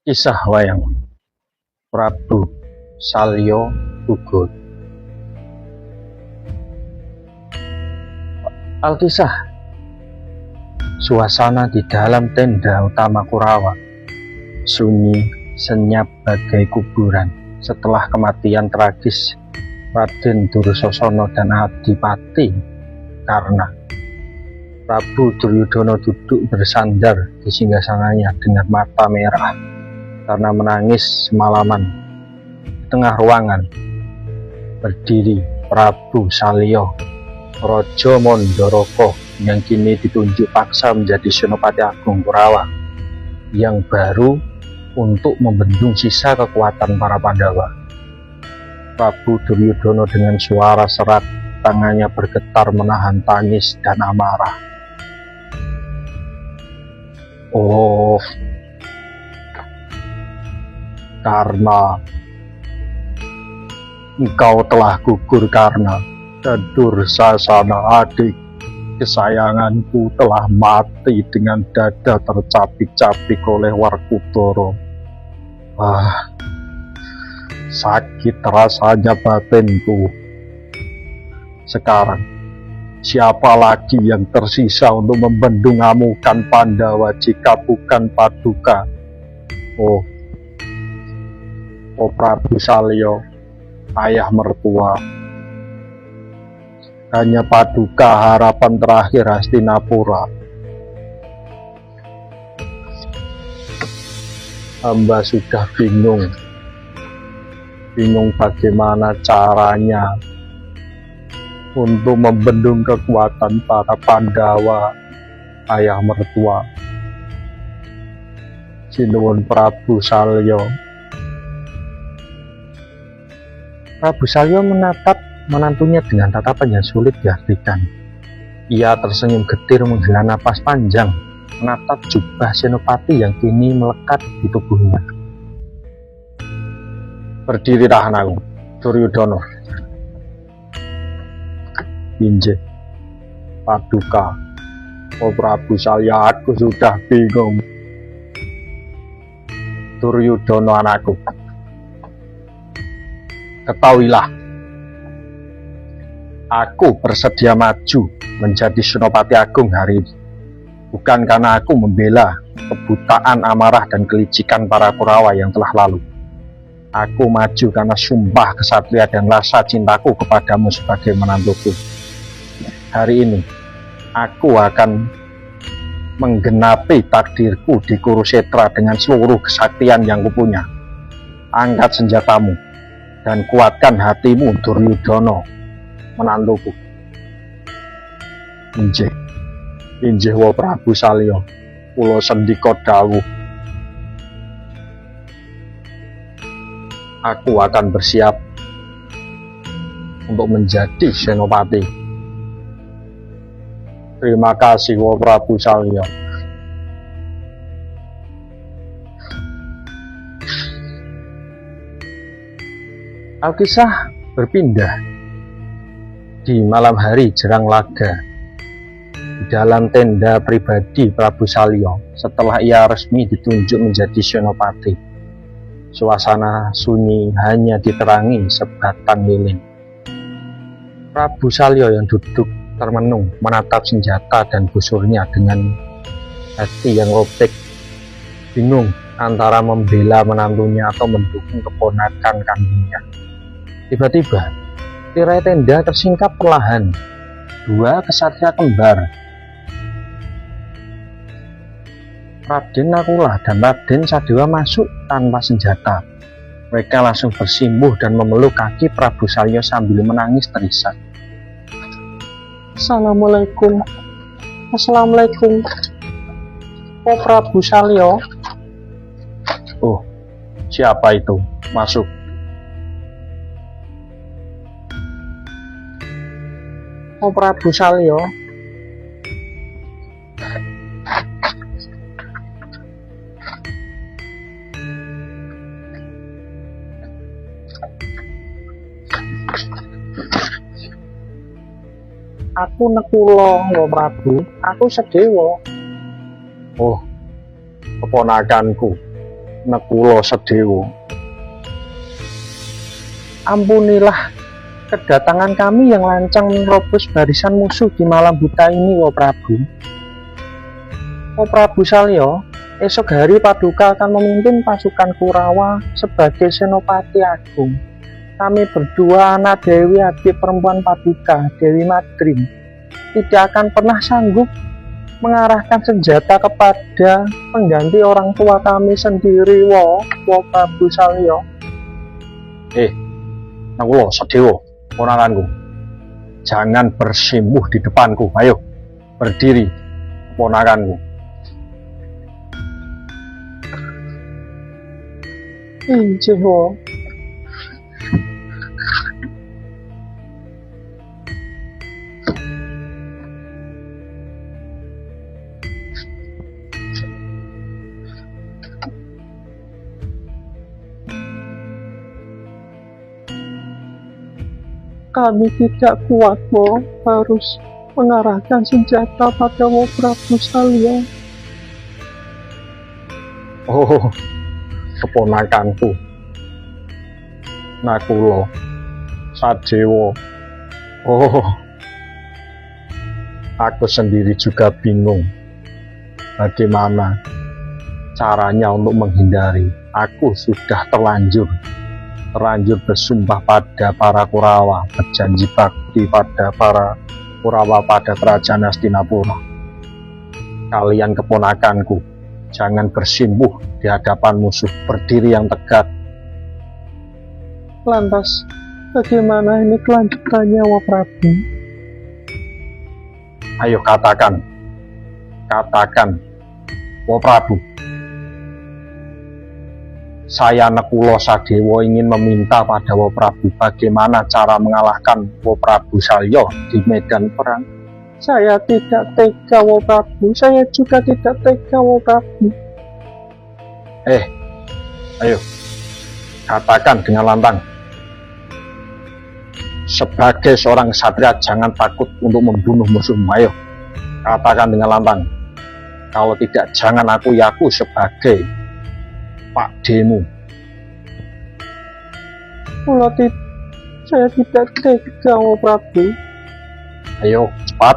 Kisah wayang Prabu Salya Gugur. Alkisah. Suasana di dalam tenda utama Kurawa sunyi, senyap bagai kuburan setelah kematian tragis Raden Dursasana dan Adipati Karna. Prabu Duryudana duduk bersandar di singgasananya dengan mata merah karena menangis semalaman. Di tengah ruangan berdiri Prabu Salya, Raja Mandaraka yang kini ditunjuk paksa menjadi Senopati Agung Kurawa yang baru untuk membendung sisa kekuatan para Pandawa. Prabu Duryudana dengan suara serak, tangannya bergetar menahan tangis dan amarah. Oh, Karna, engkau telah gugur Karna, dan Dursasana adik kesayanganku telah mati dengan dada tercapik-capik oleh Werkudara. Sakit rasanya batinku. Sekarang siapa lagi yang tersisa untuk membendung amukan Pandawa jika bukan Paduka? Oh Prabu Salya, ayah mertua. Hanya Paduka harapan terakhir Hastinapura. Hamba sudah bingung bagaimana caranya untuk membendung kekuatan para Pandawa, ayah mertua. Sinuwun Prabu Salya. Prabu Salya menatap menantunya dengan tatapan yang sulit diartikan. Ia tersenyum getir menghela napas panjang, menatap jubah senopati yang kini melekat di tubuhnya. Berdirilah anakku, Duryudana. Injih, Paduka. Oh Prabu Salya, aku sudah bingung. Duryudana anakku, ketahuilah, aku bersedia maju menjadi Senopati Agung hari ini, bukan karena aku membela kebutaan, amarah, dan kelicikan para Kurawa yang telah lalu. Aku maju karena sumpah kesatria dan rasa cintaku kepadamu sebagai menantuku. Hari ini, aku akan menggenapi takdirku di Kurusetra dengan seluruh kesaktian yang kupunya. Angkat senjatamu dan kuatkan hatimu, Duryudana, menantuku. Injih wa Prabu Salya, kula sendika dawuh. Aku akan bersiap untuk menjadi Senopati. Terima kasih wa Prabu Salya. Alkisah berpindah di malam hari jelang laga di dalam tenda pribadi Prabu Salya setelah ia resmi ditunjuk menjadi Senopati. Suasana sunyi hanya diterangi sebatang lilin. Prabu Salya yang duduk termenung menatap senjata dan busurnya dengan hati yang robek, bingung antara membela menantunya atau mendukung keponakan kandungnya. Tiba-tiba tirai tenda tersingkap perlahan. Dua kesatria kembar, Raden Nakula dan Raden Sadewa, masuk tanpa senjata. Mereka langsung bersimpuh dan memeluk kaki Prabu Salya sambil menangis terisak. Assalamualaikum. Assalamualaikum. Oh Prabu Salya. Oh, siapa itu? Masuk. Oh Prabu Salya. Aku Nakula, lho Prabu. Aku Sadewa. Oh, keponakanku. Nakula Sedewa. Ampunilah kedatangan kami yang lancang menerobos barisan musuh di malam buta ini, Wo Prabu. Wo Prabu Salya, esok hari Paduka akan memimpin pasukan Kurawa sebagai Senopati Agung. Kami berdua anak Dewi adik perempuan Paduka, Dewi Madrim, tidak akan pernah sanggup mengarahkan senjata kepada pengganti orang tua kami sendiri, Wo Prabu Salya. Nakula Sedewa, ponakanku, jangan bersimpuh di depanku. Ayo, berdiri, ponakanku. Injih, Wo. Kami tidak kuat, Wo, harus mengarahkan senjata pada Wo Prabu Salya. Oh, keponakanku, Nakula Sedewa. Oh, aku sendiri juga bingung bagaimana caranya untuk menghindari. Aku sudah terlanjur bersumpah pada para Kurawa, berjanji bakti pada para Kurawa pada kerajaan Hastinapura. Kalian keponakanku, jangan bersimpuh di hadapan musuh, berdiri yang tegak. Lantas, bagaimana ini kelanjutannya, Wo Prabu? Ayo katakan, Wo Prabu. Saya Nakula Sedewa ingin meminta pada Wo Prabu bagaimana cara mengalahkan Wo Prabu Salya di medan perang. Saya tidak tega, Wo Prabu. Saya juga tidak tega, Wo Prabu. Ayo, katakan dengan lantang. Sebagai seorang ksatria, jangan takut untuk membunuh musuhmu. Ayo, katakan dengan lantang. Kalau tidak, jangan akui aku sebagai Pak Demu. Saya tidak tega, Wo Prabu. Ayo, cepat.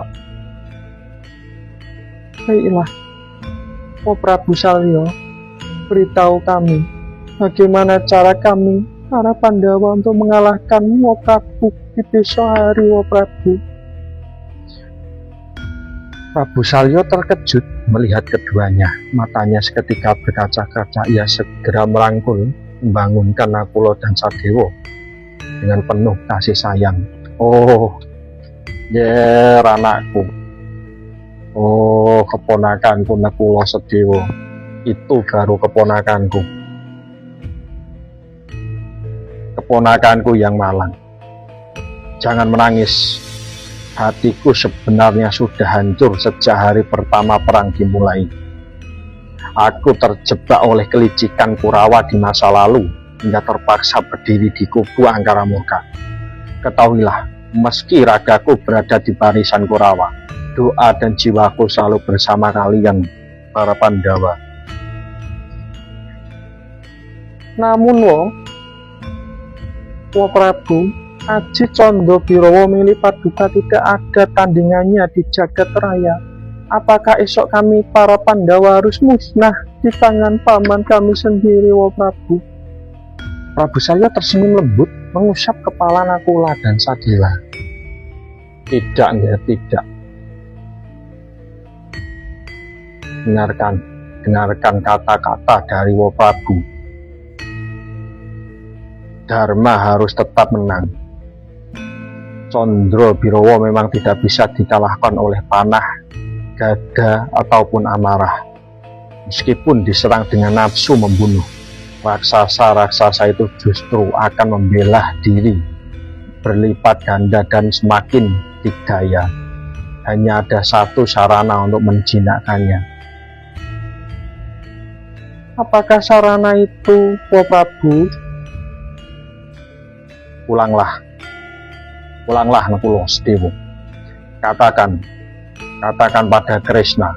Baiklah, Wo Prabu Salya, beritahu kami bagaimana cara kami, para Pandawa, untuk mengalahkan Wo Prabu di besok hari, Wo Prabu. Prabu Salya terkejut melihat keduanya. Matanya seketika berkaca-kaca. Ia segera merangkul, membangunkan Nakula dan Sedewa dengan penuh kasih sayang. Oh, anakku. Oh, keponakanku Nakula Sedewa. Itu baru keponakanku. Keponakanku yang malang. Jangan menangis. Hatiku sebenarnya sudah hancur sejak hari pertama perang dimulai. Aku terjebak oleh kelicikan Kurawa di masa lalu hingga terpaksa berdiri di kubu Angkaramurka. Ketahuilah, meski ragaku berada di barisan Kurawa, doa dan jiwaku selalu bersama kalian, para Pandawa. Namun, Wo Prabu, Aji Condro Birowo milik Paduka tidak ada tandingannya di jagat raya. Apakah esok kami para Pandawa harus musnah di tangan paman kami sendiri, Wo Prabu? Prabu Salya tersenyum lembut, mengusap kepala Nakula dan Sadila. Tidak. Dengarkan kata-kata dari Wo Prabu. Dharma harus tetap menang. Condro Birowo memang tidak bisa dikalahkan oleh panah, gada, ataupun amarah. Meskipun diserang dengan nafsu membunuh, raksasa-raksasa itu justru akan membelah diri berlipat ganda dan semakin dikdaya. Hanya ada satu sarana untuk menjinakkannya. Apakah sarana itu, Wo Prabu? Ulanglah Nakula Sedewa. Katakan pada Kresna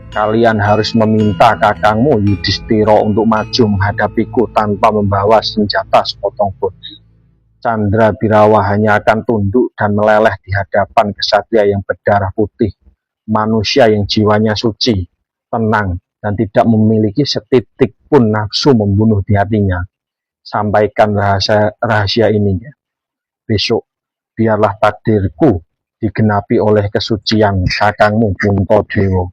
Kalian harus meminta kakangmu Yudhistira untuk maju menghadapiku tanpa membawa senjata sepotong pun. Candra Birawa hanya akan tunduk dan meleleh di hadapan kesatria yang berdarah putih, manusia yang jiwanya suci, tenang, dan tidak memiliki setitik pun nafsu membunuh di hatinya. Sampaikan rahasia ini ya. Besok biarlah takdirku digenapi oleh kesucian kakangmu Puntadewa.